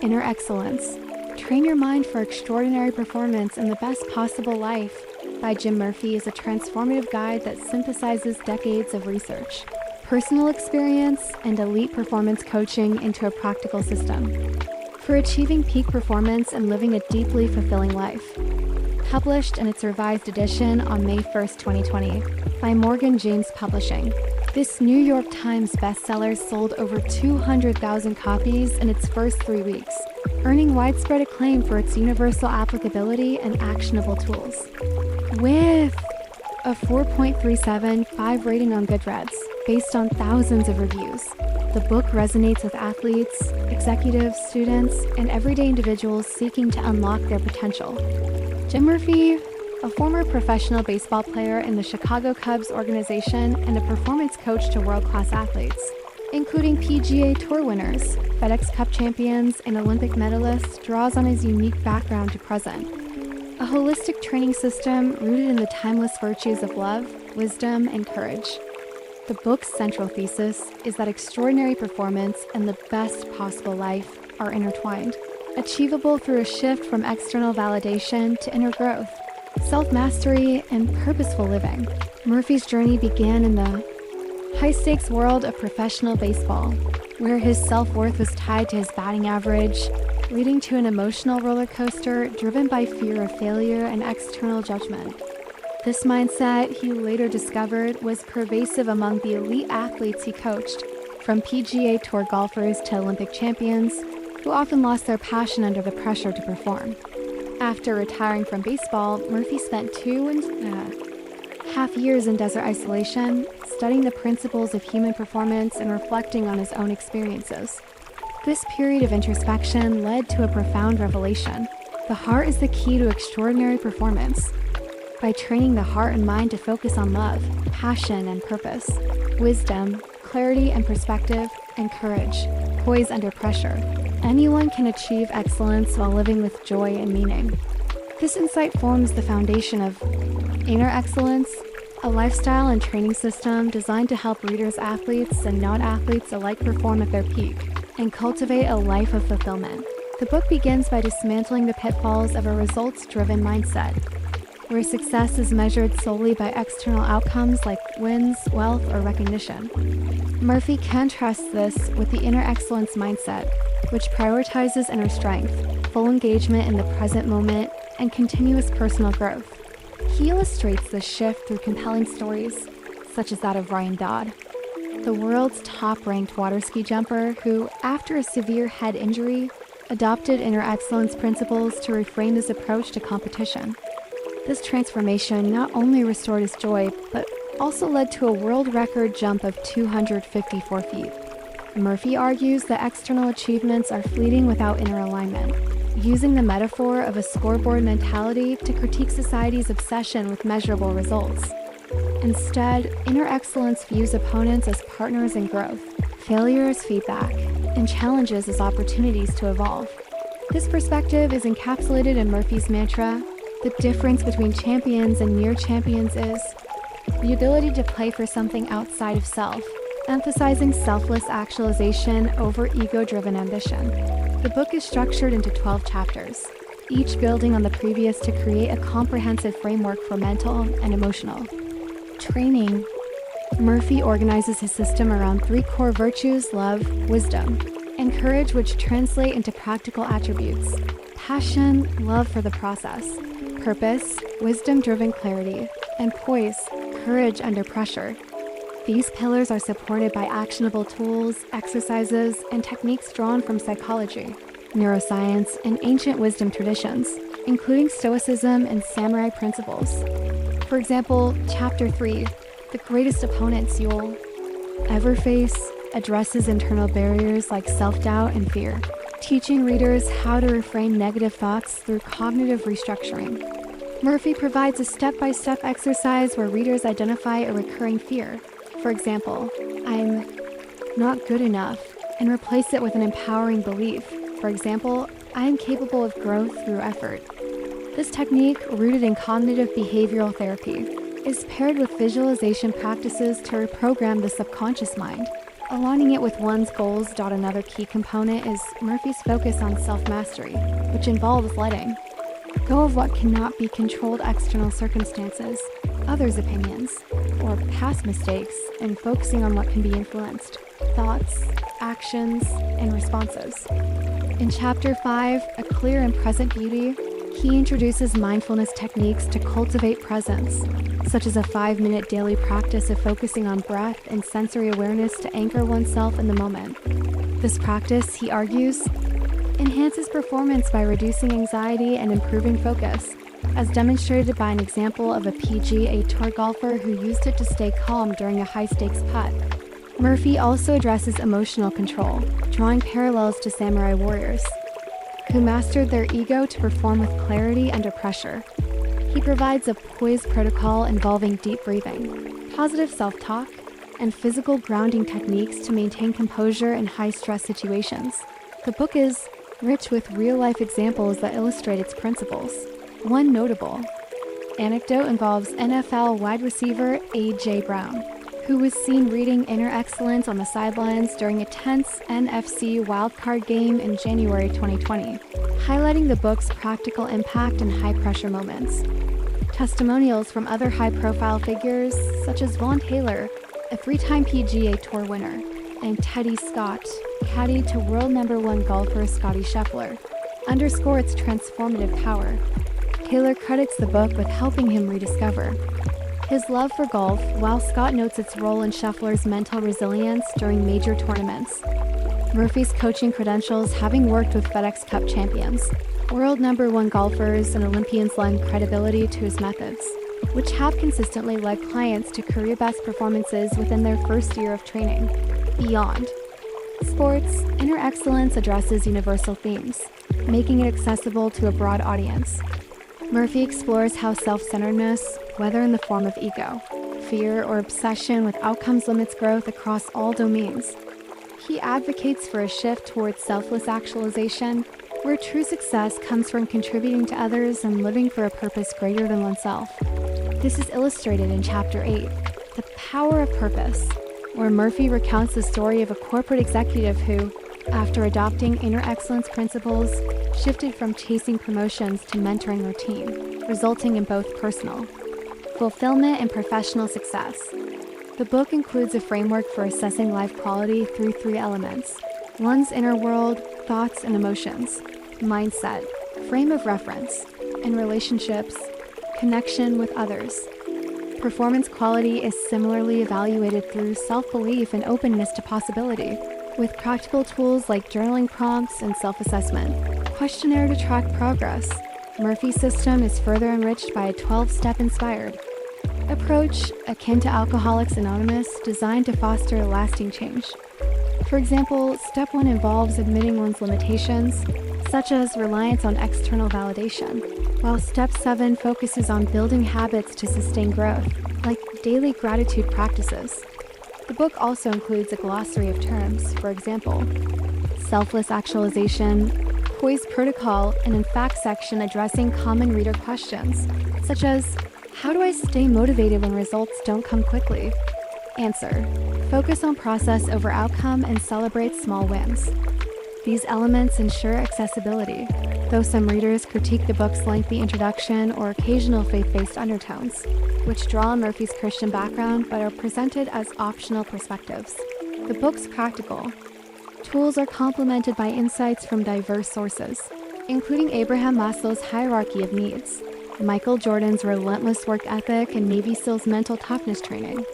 Inner Excellence. Train Your Mind for Extraordinary Performance and the Best Possible Life by Jim Murphy is a transformative guide that synthesizes decades of research, personal experience, and elite performance coaching into a practical system for achieving peak performance and living a deeply fulfilling life. Published in its revised edition on May 1st, 2020 by Morgan James Publishing. This New York Times bestseller sold over 200,000 copies in its first 3 weeks, earning widespread acclaim for its universal applicability and actionable tools. With a 4.375 rating on Goodreads, based on thousands of reviews, the book resonates with athletes, executives, students, and everyday individuals seeking to unlock their potential. Jim Murphy, a former professional baseball player in the Chicago Cubs organization and a performance coach to world-class athletes, including PGA Tour winners, FedEx Cup champions, and Olympic medalists, draws on his unique background to present a holistic training system rooted in the timeless virtues of love, wisdom, and courage. The book's central thesis is that extraordinary performance and the best possible life are intertwined, achievable through a shift from external validation to inner growth, self-mastery, and purposeful living. Murphy's journey began in the high-stakes world of professional baseball, where his self-worth was tied to his batting average, leading to an emotional roller coaster driven by fear of failure and external judgment. This mindset, he later discovered, was pervasive among the elite athletes he coached, from PGA Tour golfers to Olympic champions, who often lost their passion under the pressure to perform. After retiring from baseball, Murphy spent 2.5 years in desert isolation, studying the principles of human performance and reflecting on his own experiences. This period of introspection led to a profound revelation. The heart is the key to extraordinary performance. By training the heart and mind to focus on love, passion and purpose, wisdom, clarity and perspective, and courage, poise under pressure, anyone can achieve excellence while living with joy and meaning. This insight forms the foundation of Inner Excellence, a lifestyle and training system designed to help readers, athletes, and non-athletes alike perform at their peak and cultivate a life of fulfillment. The book begins by dismantling the pitfalls of a results-driven mindset, where success is measured solely by external outcomes like wins, wealth, or recognition. Murphy contrasts this with the Inner Excellence mindset, which prioritizes inner strength, full engagement in the present moment, and continuous personal growth. He illustrates this shift through compelling stories, such as that of Ryan Dodd, the world's top-ranked water ski jumper who, after a severe head injury, adopted Inner Excellence principles to reframe his approach to competition. This transformation not only restored his joy, but also led to a world record jump of 254 feet. Murphy argues that external achievements are fleeting without inner alignment, using the metaphor of a scoreboard mentality to critique society's obsession with measurable results. Instead, Inner Excellence views opponents as partners in growth, failure as feedback, and challenges as opportunities to evolve. This perspective is encapsulated in Murphy's mantra: the difference between champions and near champions is the ability to play for something outside of self, emphasizing selfless actualization over ego-driven ambition. The book is structured into 12 chapters, each building on the previous to create a comprehensive framework for mental and emotional training. Murphy organizes his system around 3 core virtues: love, wisdom, and courage, which translate into practical attributes: passion, love for the process; purpose, wisdom-driven clarity; and poise, courage under pressure. These pillars are supported by actionable tools, exercises, and techniques drawn from psychology, neuroscience, and ancient wisdom traditions, including Stoicism and samurai principles. For example, Chapter 3, The Greatest Opponents You'll Ever Face, addresses internal barriers like self-doubt and fear, teaching readers how to reframe negative thoughts through cognitive restructuring. Murphy provides a step-by-step exercise where readers identify a recurring fear. For example, I'm not good enough, and replace it with an empowering belief. For example, I am capable of growth through effort. This technique, rooted in cognitive behavioral therapy, is paired with visualization practices to reprogram the subconscious mind, Aligning it with one's goals. Another key component is Murphy's focus on self-mastery, which involves letting go of what cannot be controlled, external circumstances, others' opinions, or past mistakes, and focusing on what can be influenced, thoughts, actions, and responses. In Chapter 5, A Clear and Present Beauty, he introduces mindfulness techniques to cultivate presence, such as a 5-minute daily practice of focusing on breath and sensory awareness to anchor oneself in the moment. This practice, he argues, enhances performance by reducing anxiety and improving focus, as demonstrated by an example of a PGA Tour golfer who used it to stay calm during a high-stakes putt. Murphy also addresses emotional control, drawing parallels to samurai warriors, who mastered their ego to perform with clarity under pressure. He provides a poise protocol involving deep breathing, positive self-talk, and physical grounding techniques to maintain composure in high-stress situations. The book is rich with real-life examples that illustrate its principles. One notable anecdote involves NFL wide receiver A.J. Brown, who was seen reading Inner Excellence on the sidelines during a tense NFC wildcard game in January 2020, highlighting the book's practical impact in high-pressure moments. Testimonials from other high-profile figures, such as Vaughn Taylor, a 3-time PGA Tour winner, and Teddy Scott, caddy to world #1 golfer Scottie Scheffler, underscore its transformative power. Taylor credits the book with helping him rediscover his love for golf, while Scott notes its role in Scheffler's mental resilience during major tournaments. Murphy's coaching credentials, having worked with FedEx Cup champions, world #1 golfers, and Olympians, lend credibility to his methods, which have consistently led clients to career-best performances within their first year of training. Beyond sports, Inner Excellence addresses universal themes, making it accessible to a broad audience. Murphy explores how self-centeredness, whether in the form of ego, fear, or obsession with outcomes, limits growth across all domains. He advocates for a shift towards selfless actualization, where true success comes from contributing to others and living for a purpose greater than oneself. This is illustrated in Chapter 8, The Power of Purpose, where Murphy recounts the story of a corporate executive who, after adopting Inner Excellence principles, shifted from chasing promotions to mentoring their team, resulting in both personal fulfillment and professional success. The book includes a framework for assessing life quality through 3 elements: one's inner world, thoughts and emotions, mindset, frame of reference, and relationships, connection with others. Performance quality is similarly evaluated through self-belief and openness to possibility, with practical tools like journaling prompts and self-assessment, questionnaire to track progress. Murphy's system is further enriched by a 12-step inspired approach akin to Alcoholics Anonymous, designed to foster lasting change. For example, Step 1 involves admitting one's limitations, such as reliance on external validation, while Step 7 focuses on building habits to sustain growth, like daily gratitude practices. The book also includes a glossary of terms, for example, selfless actualization, poise protocol, and in fact section addressing common reader questions, such as, how do I stay motivated when results don't come quickly? Answer, focus on process over outcome and celebrate small wins. These elements ensure accessibility, though some readers critique the book's lengthy introduction or occasional faith-based undertones, which draw on Murphy's Christian background but are presented as optional perspectives. The book's practical tools are complemented by insights from diverse sources, including Abraham Maslow's hierarchy of needs, Michael Jordan's relentless work ethic, and Navy SEALs' mental toughness training.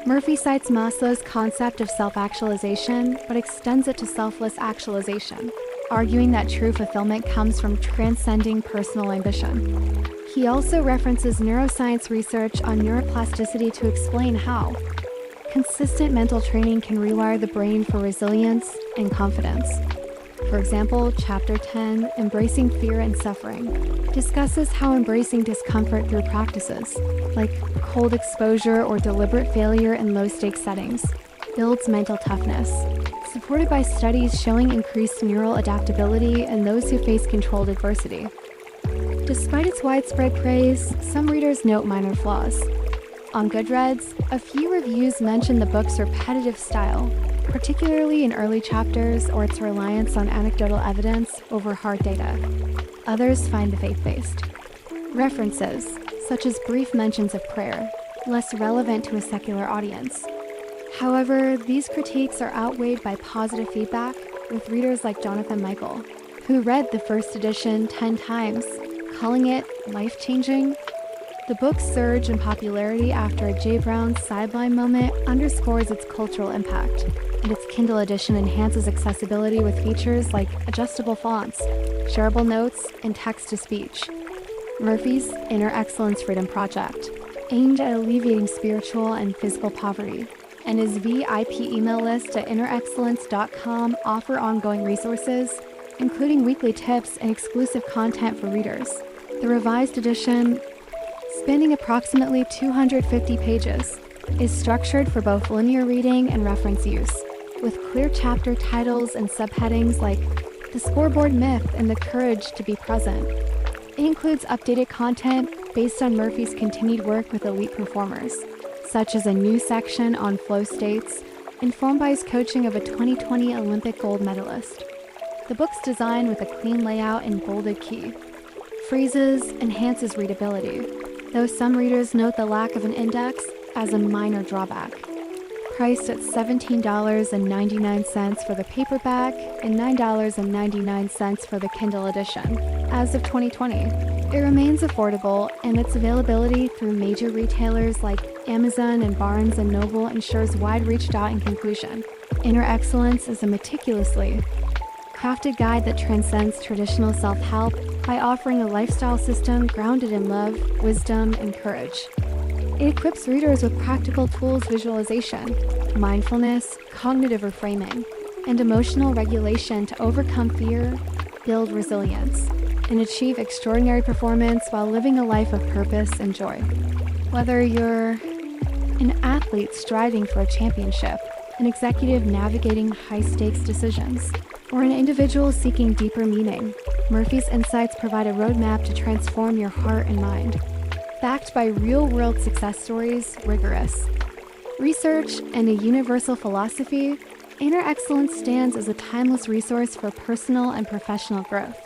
Murphy cites Maslow's concept of self-actualization, but extends it to selfless actualization, arguing that true fulfillment comes from transcending personal ambition. He also references neuroscience research on neuroplasticity to explain how consistent mental training can rewire the brain for resilience and confidence. For example, Chapter 10, Embracing Fear and Suffering, discusses how embracing discomfort through practices, like cold exposure or deliberate failure in low-stakes settings, builds mental toughness, supported by studies showing increased neural adaptability in those who face controlled adversity. Despite its widespread praise, some readers note minor flaws. On Goodreads, a few reviews mention the book's repetitive style, particularly in early chapters or its reliance on anecdotal evidence over hard data. Others find the faith-based references, such as brief mentions of prayer, less relevant to a secular audience. However, these critiques are outweighed by positive feedback with readers like Jonathan Michael, who read the first edition 10 times, calling it life-changing. The book's surge in popularity after a J. Brown sideline moment underscores its cultural impact, and its Kindle edition enhances accessibility with features like adjustable fonts, shareable notes, and text-to-speech. Murphy's Inner Excellence Freedom Project, aimed at alleviating spiritual and physical poverty, and his VIP email list at innerexcellence.com offer ongoing resources, including weekly tips and exclusive content for readers. The revised edition, spanning approximately 250 pages, is structured for both linear reading and reference use, with clear chapter titles and subheadings like The Scoreboard Myth and The Courage to Be Present. It includes updated content based on Murphy's continued work with elite performers, such as a new section on flow states, informed by his coaching of a 2020 Olympic gold medalist. The book's designed with a clean layout and bolded key. Freezes enhances readability, though some readers note the lack of an index as a minor drawback. Priced at $17.99 for the paperback and $9.99 for the Kindle edition. As of 2020, it remains affordable, and its availability through major retailers like Amazon and Barnes & Noble ensures wide reach. In conclusion, Inner Excellence is a meticulously crafted guide that transcends traditional self-help by offering a lifestyle system grounded in love, wisdom, and courage. It equips readers with practical tools: visualization, mindfulness, cognitive reframing, and emotional regulation to overcome fear, build resilience, and achieve extraordinary performance while living a life of purpose and joy. Whether you're an athlete striving for a championship, an executive navigating high-stakes decisions, or an individual seeking deeper meaning, Murphy's insights provide a roadmap to transform your heart and mind. Backed by real-world success stories, rigorous research, and a universal philosophy, Inner Excellence stands as a timeless resource for personal and professional growth.